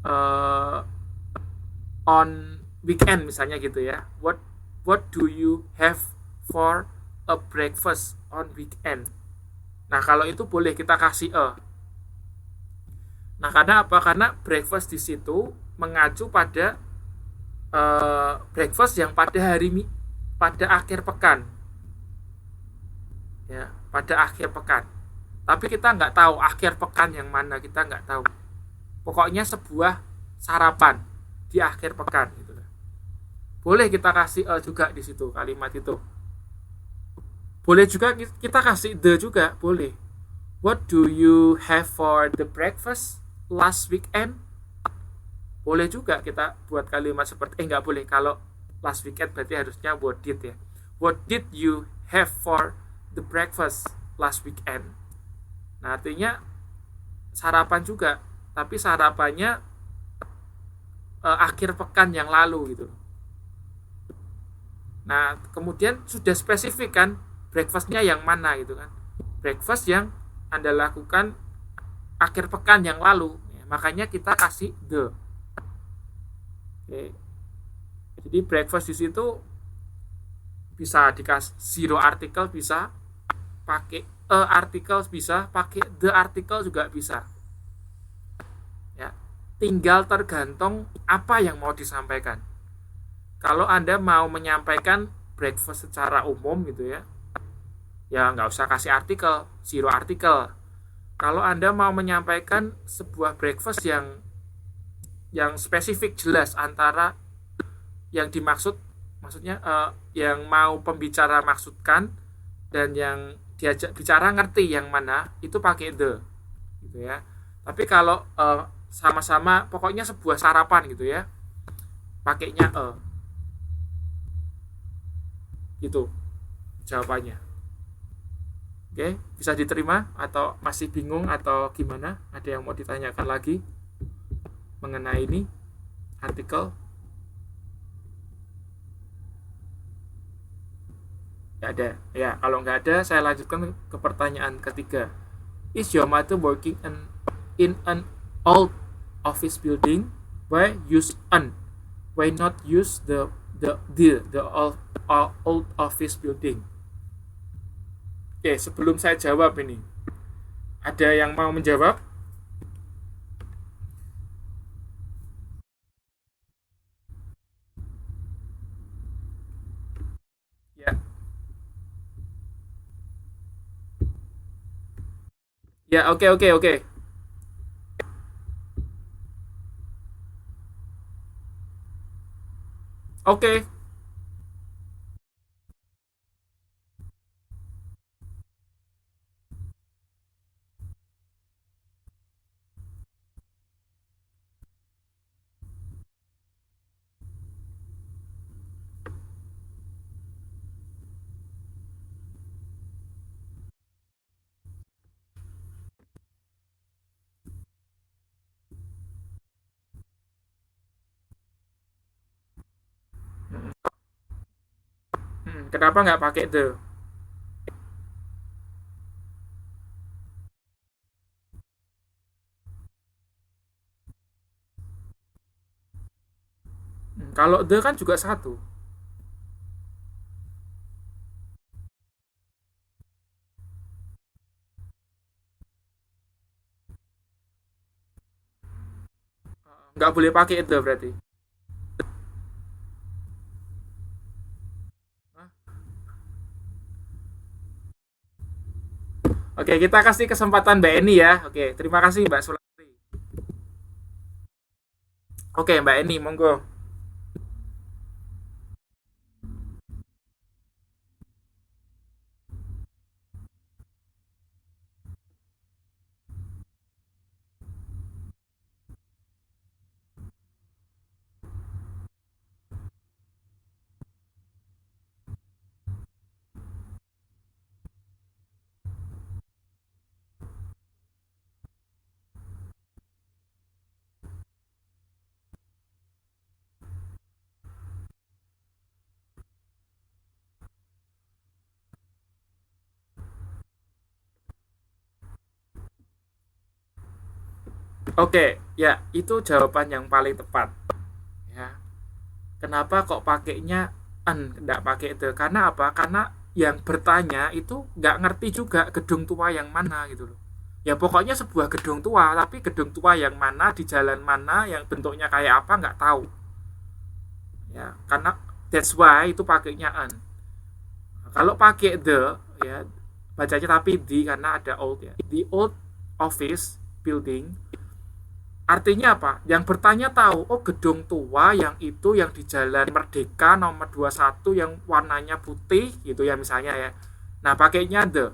uh, on weekend misalnya gitu ya. What do you have for a breakfast on weekend? Nah, kalau itu boleh kita kasih a. Nah, karena apa? Karena breakfast di situ mengacu pada breakfast yang pada akhir pekan, ya, pada akhir pekan. Tapi kita nggak tahu akhir pekan yang mana, kita nggak tahu. Pokoknya sebuah sarapan di akhir pekan gitu. Boleh kita kasih juga di situ kalimat itu. Boleh juga kita kasih the juga, boleh. What do you have for the breakfast last weekend? Boleh juga kita buat kalimat seperti nggak boleh kalau last weekend berarti harusnya what did ya. What did you have for the breakfast last weekend? Nah, artinya sarapan juga, tapi sarapannya akhir pekan yang lalu gitu. Nah, kemudian sudah spesifik kan breakfastnya yang mana gitu kan. Breakfast yang Anda lakukan akhir pekan yang lalu. Ya, makanya kita kasih the. Oke. Jadi breakfast di situ bisa dikasih zero artikel, bisa pakai artikel, bisa pakai the artikel juga bisa. Ya. Tinggal tergantung apa yang mau disampaikan. Kalau Anda mau menyampaikan breakfast secara umum gitu ya, ya nggak usah kasih artikel, zero artikel. Kalau Anda mau menyampaikan sebuah breakfast yang spesifik jelas antara yang dimaksud, maksudnya yang mau pembicara maksudkan dan yang diajak bicara ngerti yang mana, itu pakai the gitu ya. Tapi kalau sama-sama pokoknya sebuah sarapan gitu ya, pakainya gitu jawabannya. Oke, bisa diterima atau masih bingung atau gimana? Ada yang mau ditanyakan lagi mengenai ini artikel? Nggak ada. Ya, kalau nggak ada, saya lanjutkan ke pertanyaan ketiga. Is your mother working in an old office building? Why use an? Why not use the old office building? Oke, sebelum saya jawab ini, ada yang mau menjawab? Ya, ya, oke, oke, oke, oke. Kenapa nggak pakai the? Kalau the kan juga satu. Nggak boleh pakai the berarti. Oke, kita kasih kesempatan Mbak Eni ya. Oke, terima kasih Mbak Sulastri. Oke, Mbak Eni, monggo. Oke, Ya, itu jawaban yang paling tepat. Ya. Kenapa kok pakainya an, enggak pakai the? Karena apa? Karena yang bertanya itu nggak ngerti juga gedung tua yang mana gitu loh. Ya pokoknya sebuah gedung tua, tapi gedung tua yang mana, di jalan mana, yang bentuknya kayak apa nggak tahu. Ya, karena that's why itu pakainya an. Kalau pakai the, ya bacanya tapi di karena ada old ya. The old office building. Artinya apa? Yang bertanya tahu, oh gedung tua yang itu yang di Jalan Merdeka nomor 21 yang warnanya putih gitu ya misalnya ya. Nah, pakainya the.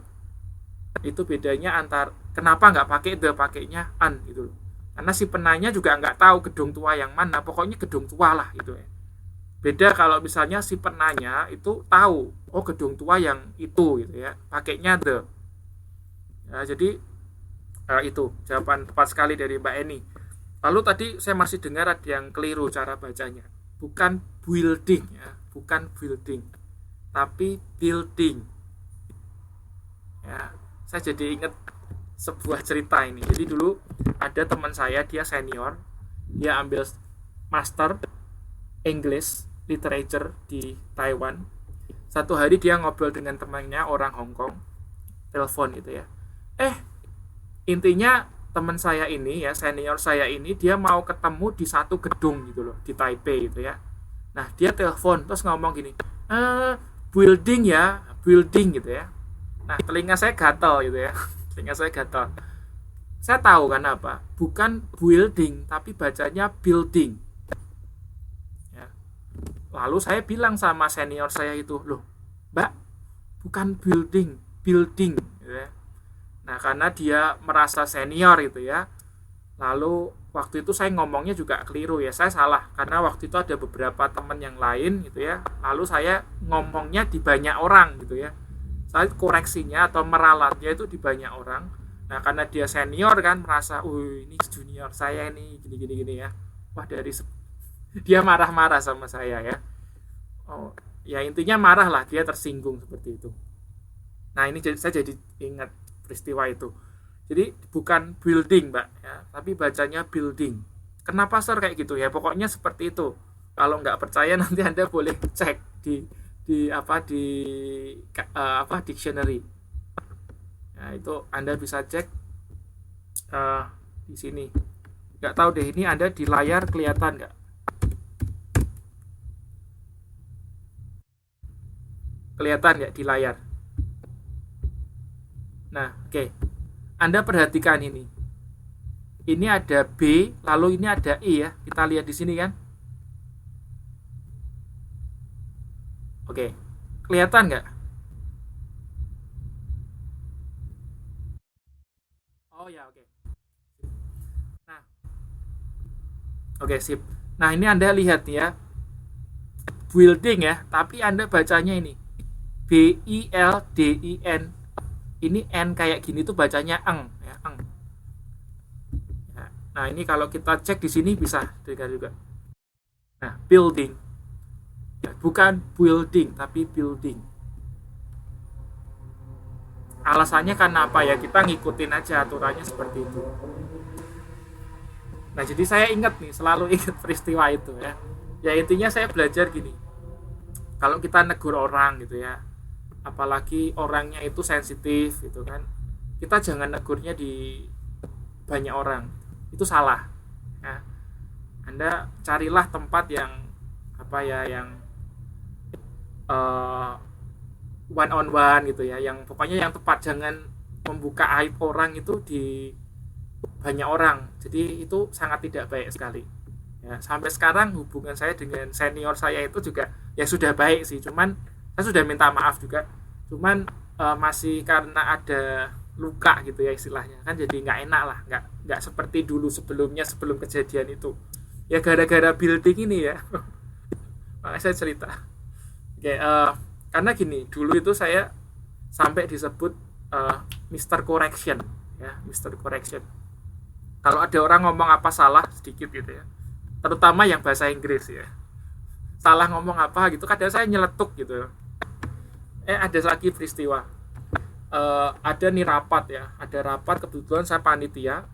Itu bedanya antar kenapa nggak pakai the, pakainya an gitu loh. Karena si penanya juga nggak tahu gedung tua yang mana, pokoknya gedung tua lah gitu ya. Beda kalau misalnya si penanya itu tahu, oh gedung tua yang itu gitu ya, pakainya the. Ya, jadi itu jawaban tepat sekali dari Mbak Eni. Lalu tadi saya masih dengar ada yang keliru cara bacanya. Bukan building ya, bukan building, tapi building. Ya, saya jadi ingat sebuah cerita ini. Jadi dulu ada teman saya, dia senior, dia ambil master English Literature di Taiwan. Satu hari dia ngobrol dengan temannya orang Hong Kong, telepon gitu ya. Intinya teman saya ini ya, senior saya ini, dia mau ketemu di satu gedung gitu loh, di Taipei gitu ya. Nah, dia telepon terus ngomong gini, building ya, building gitu ya. Nah, telinga saya gatal gitu ya. Telinga saya gatal. Saya tahu kan apa? Bukan building, tapi bacanya building. Ya. Lalu saya bilang sama senior saya itu, loh, Mbak, bukan building, building. Gitu ya. Nah, karena dia merasa senior gitu ya. Lalu waktu itu saya ngomongnya juga keliru ya. Saya salah karena waktu itu ada beberapa teman yang lain gitu ya. Lalu saya ngomongnya di banyak orang gitu ya. Saya koreksinya atau meralatnya itu di banyak orang. Nah, karena dia senior kan merasa, ini junior saya ini gini ya. Wah, dia marah-marah sama saya ya. Oh, ya intinya marah lah, dia tersinggung seperti itu. Nah, ini saya jadi ingat peristiwa itu. Jadi bukan building, Mbak, ya, tapi bacanya building. Kenapa Sir kayak gitu ya? Pokoknya seperti itu. Kalau nggak percaya nanti Anda boleh cek di dictionary. Nah, itu Anda bisa cek di sini. Nggak tahu deh, ini Anda di layar kelihatan nggak? Kelihatan nggak di layar? Nah, oke. Anda perhatikan ini. Ini ada B, lalu ini ada E ya. Kita lihat di sini kan. Oke. Kelihatan nggak? Oh ya, oke. Nah, oke, sip. Nah, ini Anda lihat ya. Building ya, tapi Anda bacanya ini. BILDIN. Ini N kayak gini tuh bacanya eng ya, eng. Ya. Nah, ini kalau kita cek di sini bisa dengar juga. Nah, building. Ya, bukan building tapi building. Alasannya karena apa ya? Kita ngikutin aja aturannya seperti itu. Nah, jadi saya ingat nih, selalu ingat peristiwa itu ya. Ya intinya saya belajar gini. Kalau kita negur orang gitu ya, apalagi orangnya itu sensitif gitu kan, kita jangan negurnya di banyak orang, itu salah ya. Anda carilah tempat yang yang one on one gitu ya, yang pokoknya yang tepat, jangan membuka aib orang itu di banyak orang. Jadi itu sangat tidak baik sekali ya. Sampai sekarang hubungan saya dengan senior saya itu juga ya sudah baik sih, cuman saya sudah minta maaf juga, cuman masih karena ada luka gitu ya istilahnya kan, jadi nggak enak lah, nggak seperti dulu sebelum kejadian itu ya, gara-gara building ini ya. Makanya saya cerita. Oke, karena gini, dulu itu saya sampai disebut Mr. Correction ya, Mr. Correction. Kalau ada orang ngomong apa salah sedikit gitu ya, terutama yang bahasa Inggris ya, salah ngomong apa gitu, kadang saya nyeletuk gitu. Ada lagi peristiwa, ada nih rapat ya, ada rapat, kebetulan saya panitia.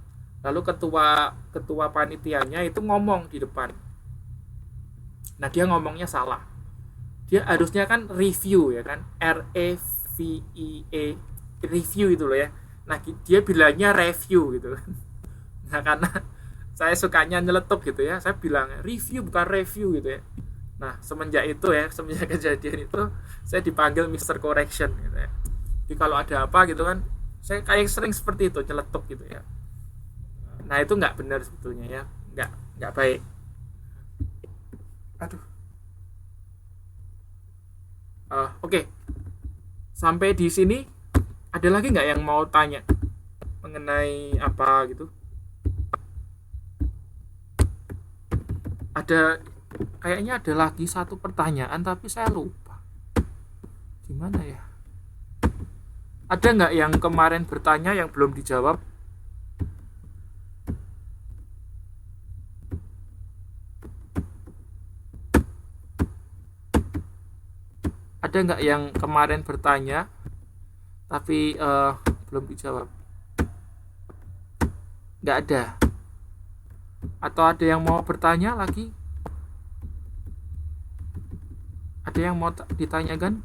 Lalu ketua ketua panitianya itu ngomong di depan. Nah, dia ngomongnya salah. Dia harusnya kan review ya kan, REVIE, review itu loh ya. Nah, dia bilangnya review gitu kan. Nah, karena saya sukanya nyeletuk gitu ya, saya bilang review bukan review gitu ya. Nah, semenjak kejadian itu saya dipanggil Mr. Correction gitu ya. Jadi kalau ada apa gitu kan, saya kayak sering seperti itu nyeletuk gitu ya. Nah, itu nggak benar sebetulnya ya, nggak baik. Aduh. Oke. Sampai di sini ada lagi nggak yang mau tanya mengenai apa gitu? Kayaknya ada lagi satu pertanyaan tapi saya lupa. Gimana ya? Ada nggak yang kemarin bertanya yang belum dijawab? Ada nggak yang kemarin bertanya tapi belum dijawab? Nggak ada. Atau ada yang mau bertanya lagi? Ada yang mau ditanyakan?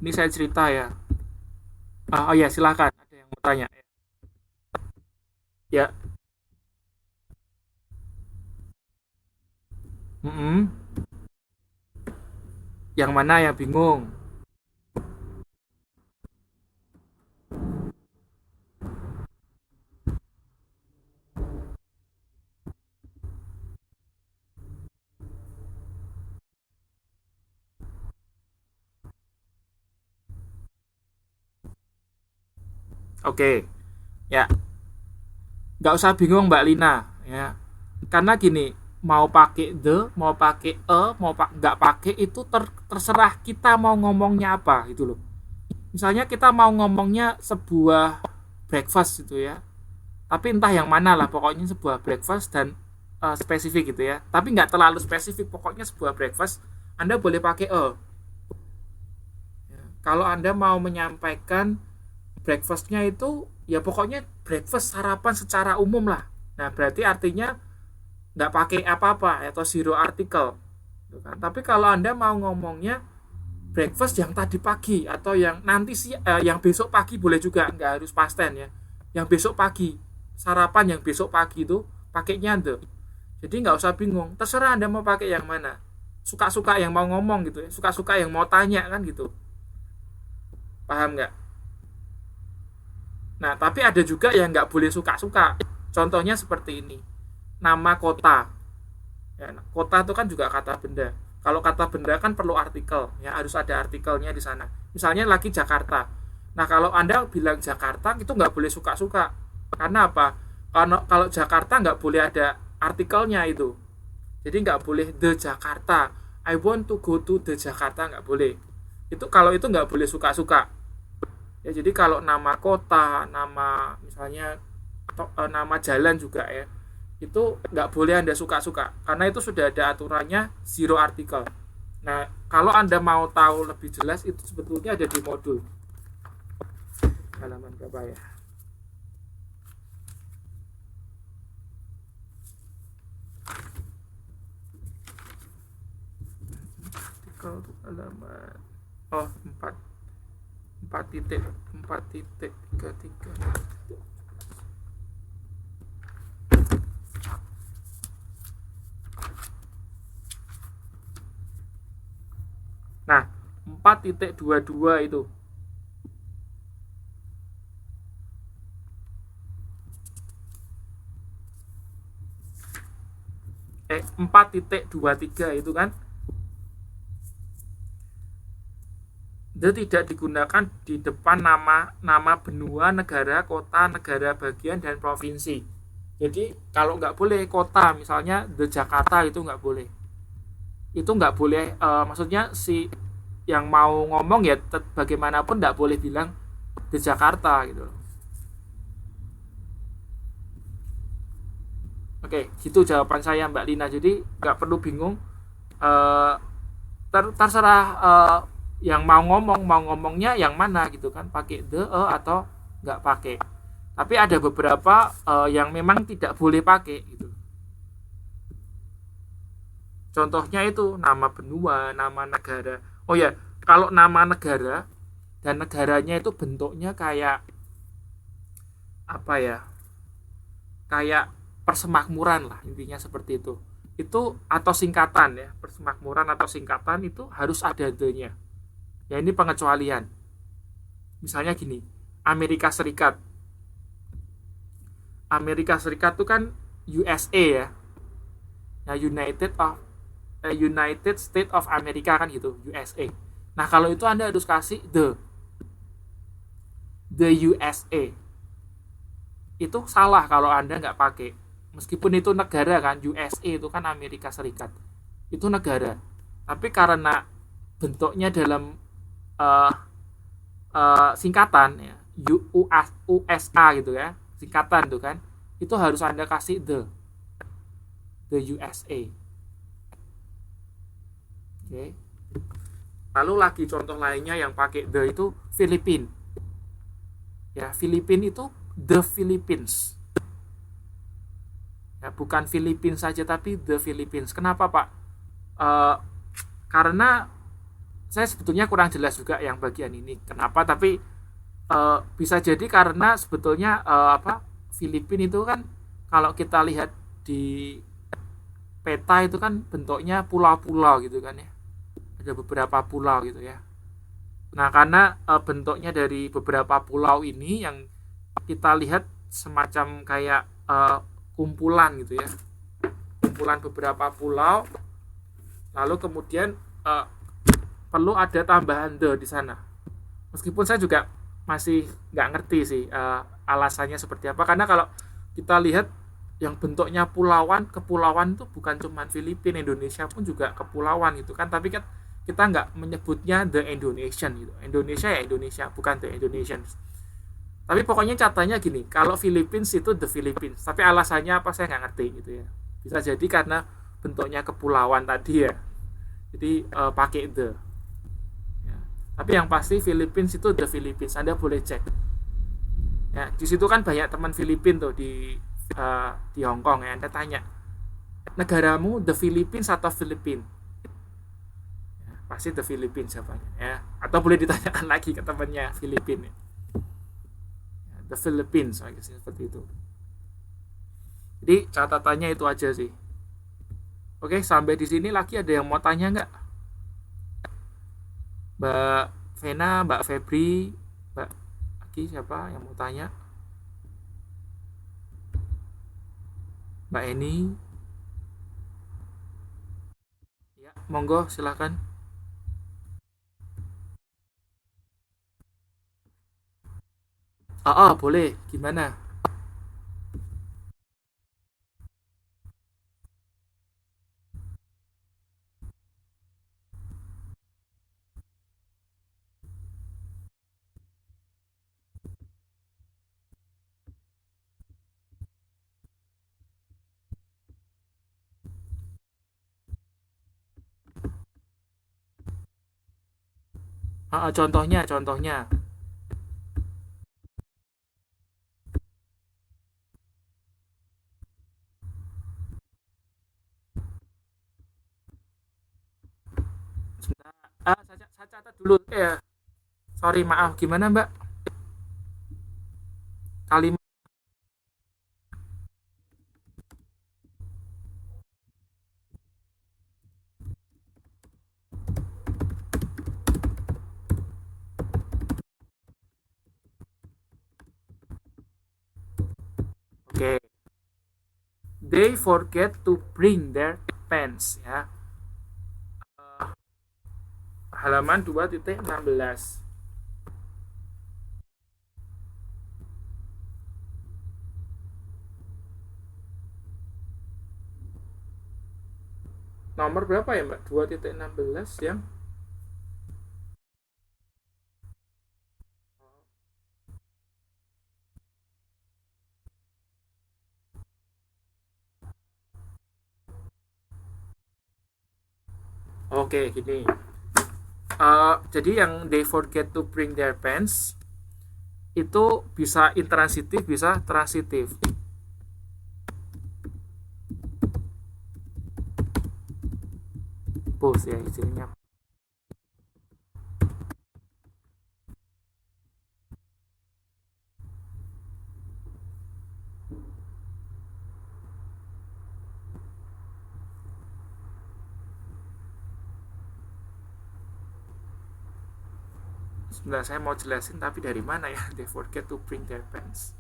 Ini saya cerita ya. Oh ya, silakan. Ada yang mau tanya? Ya. Mm-mm. Yang mana yang bingung? Oke, ya. Nggak usah bingung Mbak Lina, ya. Karena gini, mau pakai the, mau pakai nggak pakai itu terserah kita mau ngomongnya apa gitu loh. Misalnya kita mau ngomongnya sebuah breakfast gitu ya, tapi entah yang mana lah, pokoknya sebuah breakfast dan spesifik gitu ya. Tapi nggak terlalu spesifik, pokoknya sebuah breakfast. Anda boleh pakai ya. Kalau Anda mau menyampaikan breakfastnya itu ya pokoknya breakfast, sarapan secara umum lah. Nah, berarti artinya nggak pakai apa-apa atau zero article gitu kan. Tapi kalau Anda mau ngomongnya breakfast yang tadi pagi atau yang nanti yang besok pagi boleh juga, nggak harus past tense ya. Yang besok pagi, sarapan yang besok pagi itu pakainya the. Jadi nggak usah bingung, terserah Anda mau pakai yang mana. Suka-suka yang mau ngomong gitu ya, suka-suka yang mau tanya kan gitu. Paham nggak? Nah, tapi ada juga yang nggak boleh suka-suka. Contohnya seperti ini. Nama kota. Ya, kota itu kan juga kata benda. Kalau kata benda kan perlu artikel, ya harus ada artikelnya di sana. Misalnya lagi Jakarta. Nah, kalau Anda bilang Jakarta itu nggak boleh suka-suka. Karena apa? Kalau Jakarta nggak boleh ada artikelnya itu. Jadi nggak boleh the Jakarta. I want to go to the Jakarta, nggak boleh. Itu kalau itu nggak boleh suka-suka. Ya, jadi kalau nama kota, nama misalnya nama jalan juga ya, itu nggak boleh Anda suka-suka karena itu sudah ada aturannya zero article. Nah, kalau Anda mau tahu lebih jelas itu sebetulnya ada di modul halaman berapa ya? Artikel halaman 4.4.33. Nah, 4.22 itu. 4.23 itu kan dia tidak digunakan di depan nama benua, negara, kota, negara bagian, dan provinsi. Jadi kalau nggak boleh kota, misalnya the Jakarta itu nggak boleh. Itu nggak boleh, maksudnya si yang mau ngomong ya bagaimanapun nggak boleh bilang the Jakarta gitu. Oke, gitu jawaban saya Mbak Lina. Jadi nggak perlu bingung. Eh, terserah yang mau ngomongnya yang mana gitu kan, pakai the atau nggak pakai. Tapi ada beberapa yang memang tidak boleh pakai gitu. Contohnya itu nama benua, nama negara. Oh ya, kalau nama negara dan negaranya itu bentuknya kayak apa ya? Kayak persemakmuran lah, intinya seperti itu. Itu atau singkatan ya, persemakmuran atau singkatan itu harus ada the-nya. Ya ini pengecualian. Misalnya gini, Amerika Serikat. Amerika Serikat itu kan USA ya. Nah, United States of America kan gitu, USA. Nah, kalau itu Anda harus kasih the USA. Itu salah kalau Anda nggak pakai. Meskipun itu negara kan, USA itu kan Amerika Serikat. Itu negara. Tapi karena bentuknya dalam uh, singkatan ya, USA gitu ya, singkatan tuh kan, itu harus Anda kasih the USA. Oke. Lalu lagi contoh lainnya yang pakai the itu Filipina. Ya, Filipina itu the Philippines. Ya, bukan Filipina saja tapi the Philippines. Kenapa, Pak? Karena saya sebetulnya kurang jelas juga yang bagian ini. Kenapa? Tapi bisa jadi karena sebetulnya Filipina itu kan kalau kita lihat di peta itu kan bentuknya pulau-pulau gitu kan ya. Ada beberapa pulau gitu ya. Nah, karena bentuknya dari beberapa pulau ini yang kita lihat semacam kayak kumpulan gitu ya. Kumpulan beberapa pulau. Lalu kemudian perlu ada tambahan the di sana. Meskipun saya juga masih nggak ngerti sih alasannya seperti apa. Karena kalau kita lihat yang bentuknya kepulauan itu bukan cuma Filipina, Indonesia pun juga kepulauan gitu kan. Tapi kan kita nggak menyebutnya the Indonesian gitu. Indonesia ya Indonesia, bukan the Indonesians. Tapi pokoknya catanya gini, kalau Philippines itu the Philippines. Tapi alasannya apa saya nggak ngerti gitu ya. Bisa jadi karena bentuknya kepulauan tadi ya. Jadi pakai the. Ya. Tapi yang pasti Philippines itu the Philippines. Anda boleh cek. Ya, di situ kan banyak teman Filipin tuh di Hong Kong ya. Anda tanya, negaramu the Philippines atau Filipin? Pasti the Philippines jawabannya ya, atau boleh ditanyakan lagi ke temannya Filipina ya. The Philippines seperti itu. Jadi catatannya itu aja sih. Oke, sampai di sini lagi ada yang mau tanya nggak? Mbak Vena, Mbak Febri, Mbak lagi siapa yang mau tanya? Mbak Eni, ya monggo silakan. Boleh. Gimana? Contohnya. Sebentar. Saya catat dulu. Sorry, maaf. Gimana, Mbak? Kalimat. Oke. They forget to bring their pens ya. Halaman 2.16. Nomor berapa ya, Mbak? 2.16 yang Oke, gini. Jadi yang they forget to bring their pens itu bisa intransitif, bisa transitif. Both ya istilahnya. Sebentar, saya mau jelasin tapi dari mana ya? They forget to bring their pens.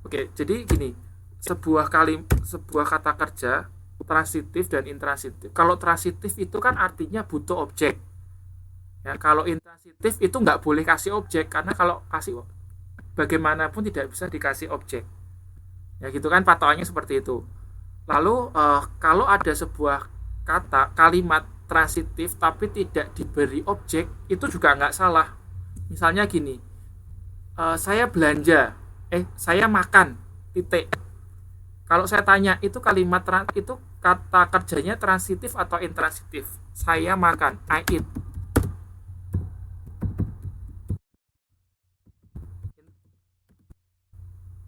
Oke, jadi gini, sebuah kata kerja transitif dan intransitif. Kalau transitif itu kan artinya butuh objek. Ya, kalau intransitif itu nggak boleh kasih objek karena kalau kasih bagaimanapun tidak bisa dikasih objek. Ya gitu kan patokannya seperti itu. Lalu kalau ada sebuah kalimat transitif tapi tidak diberi objek itu juga nggak salah. Misalnya gini, saya belanja, saya makan, titik. Kalau saya tanya itu itu kata kerjanya transitif atau intransitif? Saya makan, I eat.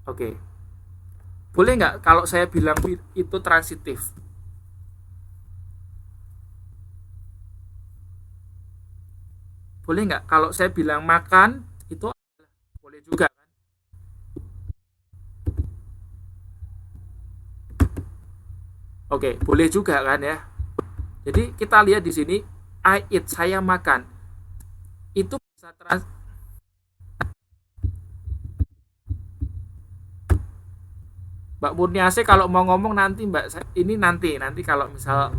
Oke, boleh nggak kalau saya bilang itu transitif? Boleh nggak kalau saya bilang makan itu boleh juga kan? Oke, boleh juga kan ya. Jadi kita lihat di sini I eat, saya makan. Itu bisa Mbak Murniase kalau mau ngomong nanti Mbak, ini nanti kalau misal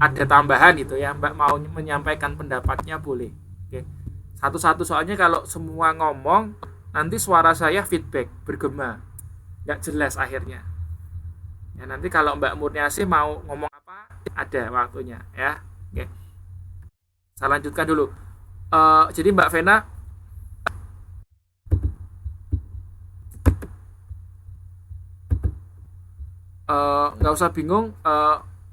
ada tambahan gitu ya, Mbak mau menyampaikan pendapatnya boleh. Oke. Satu-satu soalnya kalau semua ngomong nanti suara saya feedback bergema, nggak jelas akhirnya. Ya nanti kalau Mbak Murniase mau ngomong apa ada waktunya ya. Oke. Saya lanjutkan dulu. Jadi Mbak Vena nggak usah bingung.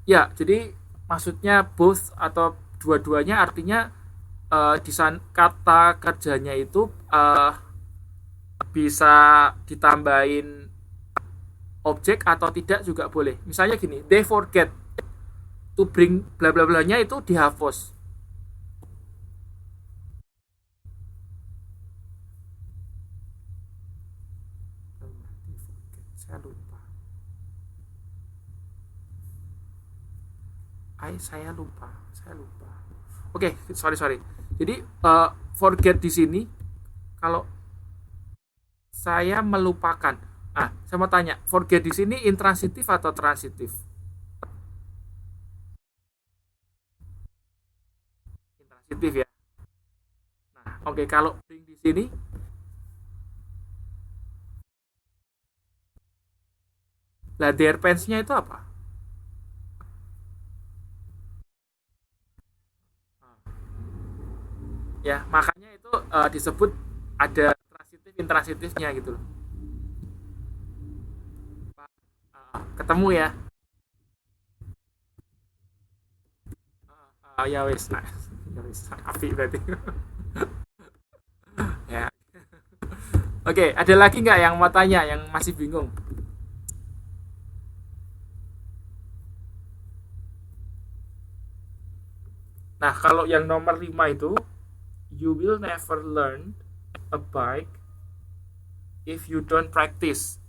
Ya jadi maksudnya both atau dua-duanya artinya di kata kerjanya itu bisa ditambahin objek atau tidak juga boleh. Misalnya gini, they forget to bring bla bla blanya itu dihapus. Saya lupa. Saya lupa. Oke, sorry. Jadi forget di sini kalau saya melupakan. Saya mau tanya, forget di sini intransitif atau transitif? Intransitif ya. Nah, oke, kalau bring di sini lah their pants-nya itu apa? Ya, makanya itu disebut ada transitif intransitifnya gitu loh. Ketemu ya. Ya wis, nah, ya wis, api berarti. Ya. Oke, ada lagi nggak yang mau tanya, yang masih bingung? Nah, kalau yang nomor 5 itu, you will never learn a bike if you don't practice.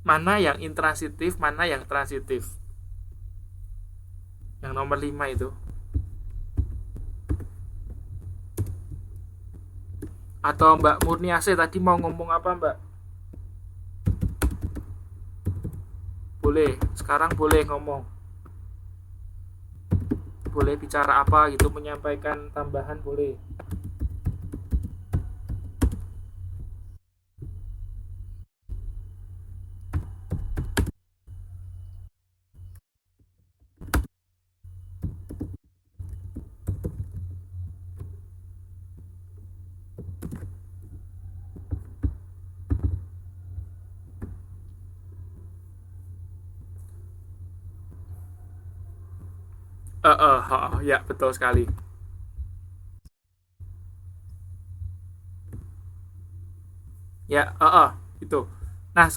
Mana yang intransitif, mana yang transitif? Yang nomor 5 itu. Atau Mbak Murniase tadi mau ngomong apa Mbak? Boleh, sekarang boleh ngomong. Boleh bicara apa gitu, menyampaikan tambahan boleh. Ya betul sekali. Ya, itu. Nah,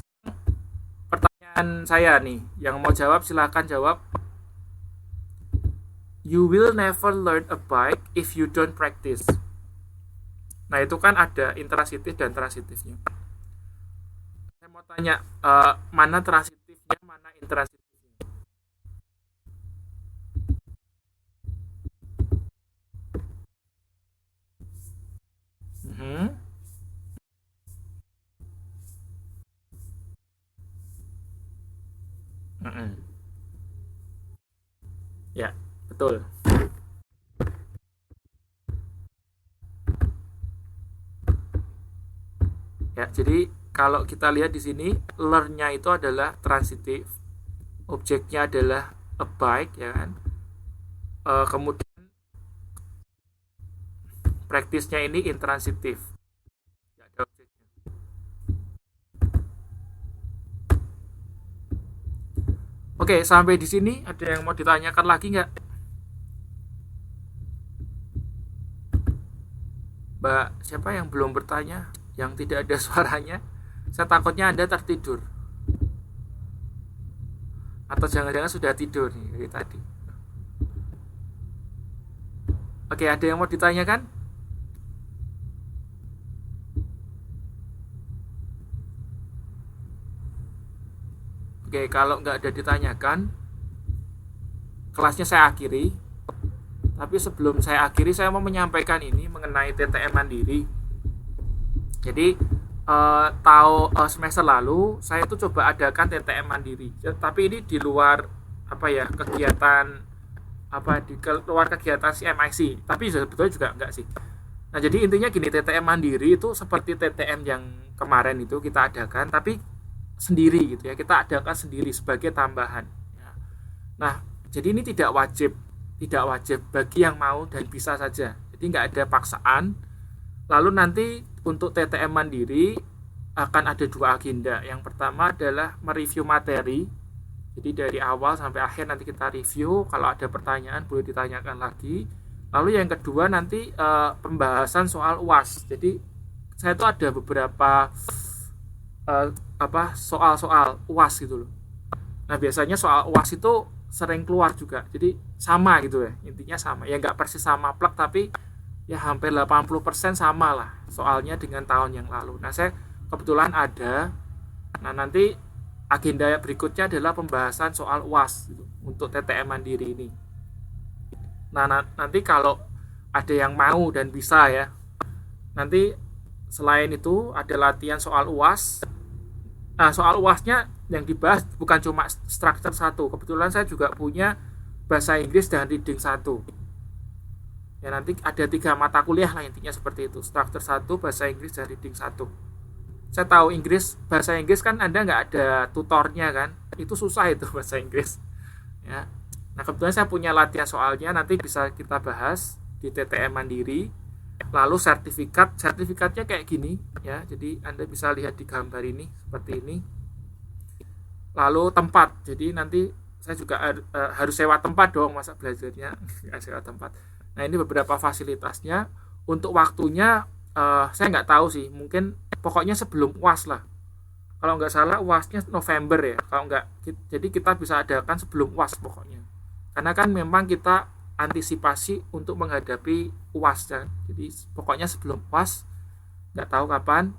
pertanyaan saya nih, yang mau jawab silakan jawab. You will never learn a bike if you don't practice. Nah, itu kan ada intransitif dan transitifnya. Saya mau tanya, mana transitifnya, mana intransitifnya? Mhm. Mhm. Ya, betul. Ya, jadi kalau kita lihat di sini, learn-nya itu adalah transitif, objeknya adalah a bike, ya kan? Kemudian praktisnya ini intransitif, nggak ada objeknya. Oke, sampai di sini ada yang mau ditanyakan lagi nggak, Mbak? Siapa yang belum bertanya? Yang tidak ada suaranya? Saya takutnya Anda tertidur. Atau jangan-jangan sudah tidur nih dari tadi. Oke, ada yang mau ditanyakan? Oke, kalau nggak ada ditanyakan, kelasnya saya akhiri. Tapi sebelum saya akhiri, saya mau menyampaikan ini mengenai TTM Mandiri. Jadi semester lalu saya itu coba adakan TTM Mandiri. Tapi ini di luar apa ya, kegiatan apa, di luar kegiatan CMIC. Tapi sebetulnya juga enggak sih. Nah, jadi intinya gini, TTM Mandiri itu seperti TTM yang kemarin itu kita adakan, tapi sendiri gitu ya. Kita adakan sendiri sebagai tambahan. Ya. Nah, jadi ini tidak wajib bagi yang mau dan bisa saja. Jadi nggak ada paksaan. Lalu nanti untuk TTM Mandiri akan ada dua agenda. Yang pertama adalah mereview materi. Jadi dari awal sampai akhir nanti kita review. Kalau ada pertanyaan boleh ditanyakan lagi. Lalu yang kedua nanti pembahasan soal UAS. Jadi saya tuh ada beberapa soal-soal UAS gitu loh. Nah, biasanya soal UAS itu sering keluar juga. Jadi sama gitu ya. Intinya sama. Ya nggak persis sama plek, tapi ya hampir 80% sama lah soalnya dengan tahun yang lalu. Nah, saya kebetulan ada. Nah, nanti agenda berikutnya adalah pembahasan soal UAS gitu, untuk TTM Mandiri ini. Nah, nanti kalau ada yang mau dan bisa ya, nanti selain itu ada latihan soal UAS. Nah, soal UASnya yang dibahas bukan cuma struktur satu. Kebetulan saya juga punya bahasa Inggris dan reading satu. Ya, nanti ada 3 mata kuliah lah, intinya seperti itu. Struktur satu, bahasa Inggris dan reading satu. Saya tahu bahasa Inggris kan Anda nggak ada tutornya kan. Itu susah itu bahasa Inggris. Ya. Nah, kebetulan saya punya latihan soalnya, nanti bisa kita bahas di TTM Mandiri. Lalu sertifikatnya kayak gini ya. Jadi Anda bisa lihat di gambar ini seperti ini. Lalu tempat. Jadi nanti saya juga harus sewa tempat dong, masa belajarnya nggak sewa tempat. Nah, ini beberapa fasilitasnya. Untuk waktunya saya nggak tahu sih, mungkin pokoknya sebelum UAS lah. Kalau nggak salah UASnya November ya. Kalau nggak, jadi kita bisa adakan sebelum UAS pokoknya. Karena kan memang kita antisipasi untuk menghadapi UAS kan. Jadi pokoknya sebelum UAS, nggak tahu kapan.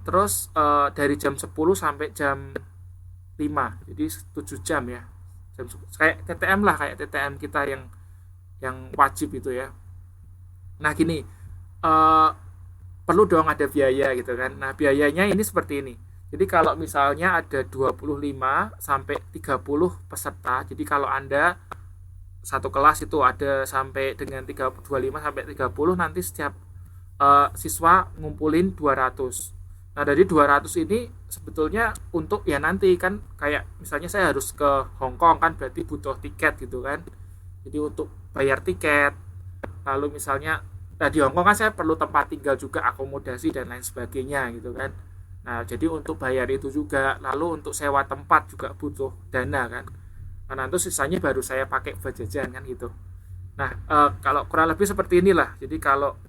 Terus dari jam 10 sampai jam 5. Jadi 7 jam ya. Kayak TTM lah, kayak TTM kita yang wajib itu ya. Nah, gini, perlu dong ada biaya gitu kan. Nah, biayanya ini seperti ini. Jadi kalau misalnya ada 25 sampai 30 peserta, jadi kalau Anda satu kelas itu ada sampai dengan 25 sampai 30, nanti setiap siswa ngumpulin 200. Nah, dari 200 ini sebetulnya untuk ya nanti kan, kayak misalnya saya harus ke Hong Kong kan, berarti butuh tiket gitu kan. Jadi untuk bayar tiket, lalu misalnya di Hong Kong kan saya perlu tempat tinggal juga, akomodasi dan lain sebagainya gitu kan. Nah, jadi untuk bayar itu juga, lalu untuk sewa tempat juga butuh dana kan. Nah, nanti sisanya baru saya pakai buat jajan kan gitu. Nah, kalau kurang lebih seperti inilah. Jadi kalau